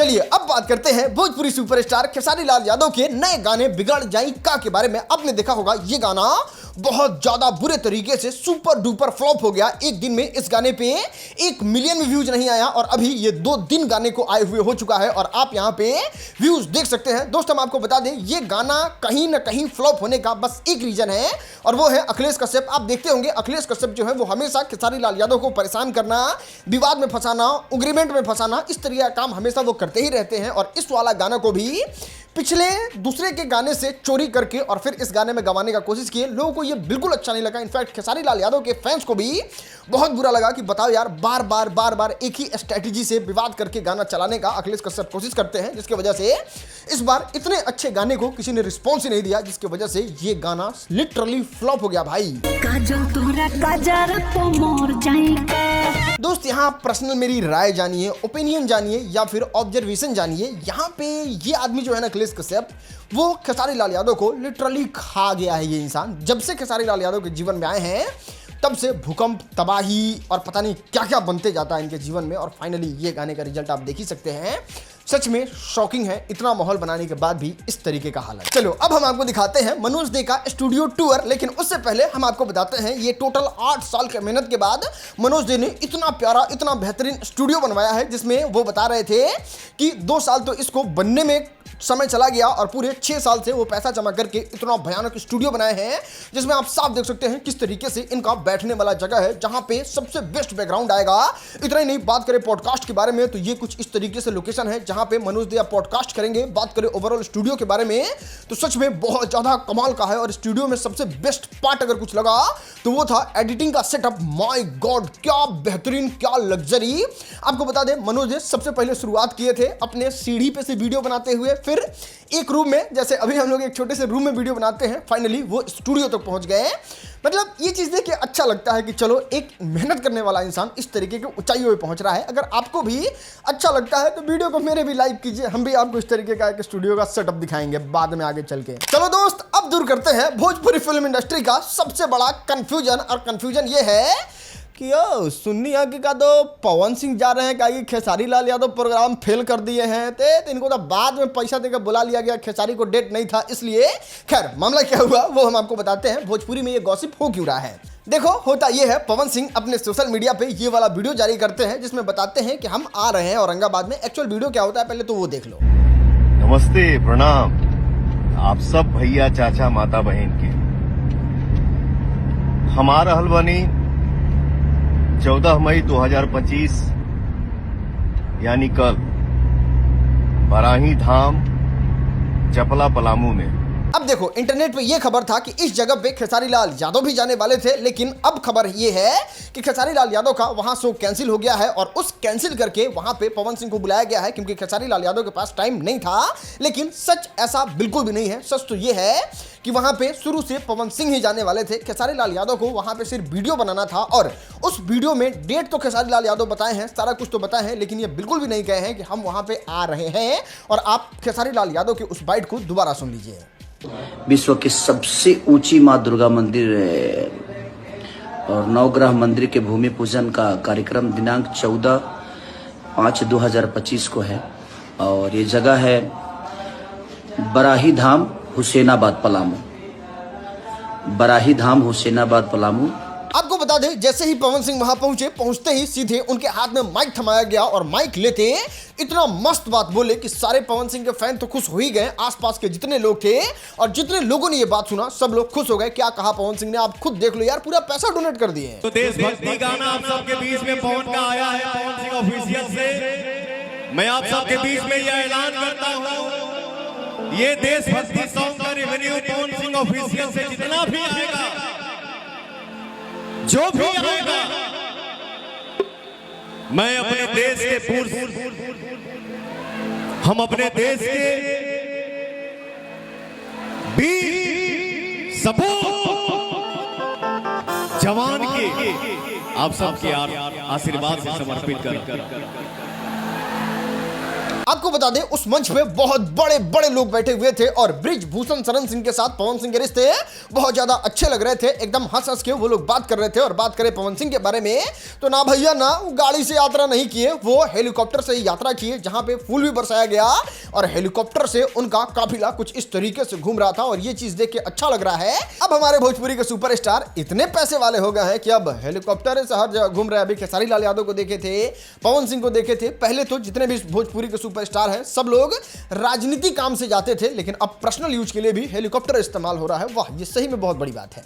चलिए अब बात करते हैं भोजपुरी सुपरस्टार खेसारी लाल यादव के नए गाने बिगड़ जाई का के बारे में। आपने देखा होगा ये गाना बहुत ज्यादा बुरे तरीके से सुपर डुपर फ्लॉप हो गया। एक दिन में इस गाने पे 1 मिलियन में व्यूज नहीं आया और अभी ये 2 दिन गाने को आए हुए हो चुका है और आप यहाँ पे व्यूज देख सकते हैं। दोस्त हम आपको बता दें ये गाना कहीं ना कहीं फ्लॉप होने का बस एक रीजन है और वो है अखिलेश कश्यप। आप देखते होंगे अखिलेश कश्यप जो है वो हमेशा खेसारी लाल यादव को परेशान करना, विवाद में फंसाना, एग्रीमेंट में फंसाना, इस तरह का काम हमेशा वो करते ही रहते हैं। और इस वाला गाना को भी पिछले दूसरे के गाने से चोरी करके और फिर इस गाने में गवाने का कोशिश किए। लोगों को ये बिल्कुल अच्छा नहीं लगा। इनफैक्ट खेसारी लाल यादव के फैंस को भी बहुत बुरा लगा कि बताओ यार बार बार एक ही स्ट्रेटजी से विवाद करके गाना चलाने का अखिलेश कश्यप कोशिश करते हैं, जिसकी वजह से इस बार इतने अच्छे गाने को किसी ने रिस्पॉन्स ही नहीं दिया, जिसकी वजह से ये गाना लिटरली फ्लॉप हो गया भाई। दोस्त यहाँ पर्सनल मेरी राय जानिए, ओपिनियन जानिए या फिर ऑब्जर्वेशन जानिए। यहाँ पे ये आदमी जो है ना अखिलेश कश्यप, वो खेसारी लाल यादव को लिटरली खा गया है। ये इंसान जब से खेसारी लाल यादव के जीवन में आए हैं तब से भूकंप, तबाही और पता नहीं क्या क्या बनते जाता है इनके जीवन में। और फाइनली ये गाने का रिजल्ट आप देख ही सकते हैं। सच में शॉकिंग है, इतना माहौल बनाने के बाद भी इस तरीके का हालत। चलो अब हम आपको दिखाते हैं मनोज दे का स्टूडियो टूर, लेकिन उससे पहले हम आपको बताते हैं ये टोटल 8 साल के मेहनत के बाद मनोज दे ने इतना प्यारा, इतना बेहतरीन स्टूडियो बनवाया है, जिसमें वो बता रहे थे कि 2 साल तो इसको बनने में समय चला गया और पूरे 6 साल से वो पैसा जमा करके इतना भयानक स्टूडियो बनाए हैं, जिसमें आप साफ देख सकते हैं किस तरीके से इनका बैठने वाला जगह है, जहां पे सबसे बेस्ट बैकग्राउंड आएगा। इतना ही नहीं, बात करें पॉडकास्ट के बारे में तो ये कुछ इस तरीके से लोकेशन है जहां पे मनोज दे पॉडकास्ट करेंगे। बात करें ओवरऑल स्टूडियो के बारे में तो सच में बहुत ज्यादा कमाल का है। और स्टूडियो में सबसे बेस्ट पार्ट अगर कुछ लगा तो वो था एडिटिंग का सेटअप। माय गॉड, क्या बेहतरीन, क्या लग्जरी। आपको बता दें मनोज दे सबसे पहले शुरुआत किए थे अपने सीढ़ी पे से वीडियो बनाते हुए, फिर एक रूम में, जैसे अभी हम लोग एक छोटे से रूम में वीडियो बनाते हैं, फाइनली वो स्टूडियो तक पहुंच गए। मतलब ये चीज देख के अच्छा लगता है कि चलो एक मेहनत करने वाला इंसान इस तरीके की ऊंचाइयों पे पहुंच रहा है। अगर आपको भी अच्छा लगता है तो वीडियो को मेरे भी लाइक कीजिए, हम भी आपको इस तरीके का एक स्टूडियो का सेटअप दिखाएंगे बाद में आगे चल के। चलो दोस्त अब दूर करते हैं भोजपुरी फिल्म इंडस्ट्री का सबसे बड़ा कंफ्यूजन। और कंफ्यूजन ये है कि सुन्नी आगे का तो पवन सिंह जा रहे हैं कि खेसारी लाल यादव प्रोग्राम फेल कर दिए हैं, तो इनको तो बाद में पैसा देकर बुला लिया गया, खेसारी को डेट नहीं था इसलिए। खैर मामला क्या हुआ वो हम आपको बताते हैं, भोजपुरी में ये गॉसिप हो क्यों रहा है। देखो होता ये है, पवन सिंह अपने सोशल मीडिया पे ये वाला वीडियो जारी करते हैं जिसमें बताते हैं कि हम आ रहे हैं औरंगाबाद में। एक्चुअल वीडियो क्या होता है पहले तो वो देख लो। नमस्ते, प्रणाम आप सब भैया, चाचा, माता, बहन के। हमारा हलवानी 14 मई 2025 यानी कल बराही धाम चपला पलामू में। अब देखो इंटरनेट पे ये खबर था कि इस जगह पे खेसारी लाल यादव भी जाने वाले थे, लेकिन अब खबर ये है कि खेसारी लाल यादव का वहां शो कैंसिल हो गया है और उस कैंसिल करके वहां पे पवन सिंह को बुलाया गया है क्योंकि खेसारी लाल यादव के पास टाइम नहीं था। लेकिन सच ऐसा बिल्कुल भी नहीं है। सच तो ये है कि वहां पे शुरू से पवन सिंह ही जाने वाले थे। खेसारी लाल यादव को वहां पे सिर्फ वीडियो बनाना था और उस वीडियो में डेट तो खेसारी लाल यादव बताए हैं, सारा कुछ तो बताए हैं, लेकिन ये बिल्कुल भी नहीं कहे हैं कि हम वहां पे आ रहे हैं। और आप खेसारी लाल यादव के उस बाइट को दोबारा सुन लीजिए। विश्व की सबसे ऊंची मां दुर्गा मंदिर और नवग्रह मंदिर के भूमि पूजन का कार्यक्रम दिनांक 14/5/2025 को है और ये जगह है बराही धाम हुसैनाबाद पलामू। बराही धाम हुसैनाबाद पलामू। आपको बता दें जैसे ही पवन सिंह वहां पहुंचे, पहुंचते ही सीधे उनके हाथ में माइक थमाया गया और माइक लेते इतना मस्त बात बोले कि सारे पवन सिंह के फैन तो खुश हो ही गए। आसपास के जितने लोग थे और जितने लोगों ने ये बात सुना सब लोग खुश हो गए। क्या कहा पवन सिंह ने आप खुद देख लो यार, पूरा पैसा डोनेट कर दिए। तो देशभक्ति गाना आप सबके बीच में पवन का आया है, पवन सिंह ऑफिशियल से मैं आप सबके बीच में यह ऐलान करता हूँ, ये देशभक्ति सॉन्ग का रेवेन्यू पवन सिंह ऑफिशियल से जितना भी आएगा, जो भी आएगा, मैं अपने देश के हम अपने देश के वीर सपूत जवान के आप सबके आशीर्वाद से समर्पित कर आपको बता दें उस मंच पे बहुत बड़े बड़े लोग बैठे हुए थे और ब्रिजभूषण शरण सिंह के साथ पवन सिंह के रिश्ते बहुत ज्यादा अच्छे लग रहे थे। एकदम हंस हंस के वो लोग बात कर रहे थे। और बात करें पवन सिंह के बारे में तो ना भैया ना गाड़ी से यात्रा नहीं किए, वो हेलीकॉप्टर से यात्रा किए, जहां पे फूल भी बरसाया गया और हेलीकॉप्टर से उनका काफिला कुछ इस तरीके से घूम रहा था और ये चीज देख के अच्छा लग रहा है। अब हमारे भोजपुरी के सुपरस्टार इतने पैसे वाले हो गए हैं कि अब हेलीकॉप्टर से हर जगह घूम रहे हैं। अभी खेसारी लाल यादव को देखे थे, पवन सिंह को देखे थे, पहले तो जितने भी भोजपुरी के सुपरस्टार हैं सब लोग राजनीति काम से जाते थे, लेकिन अब पर्सनल यूज के लिए भी हेलीकॉप्टर इस्तेमाल हो रहा है। वाह, ये सही में बहुत बड़ी बात है।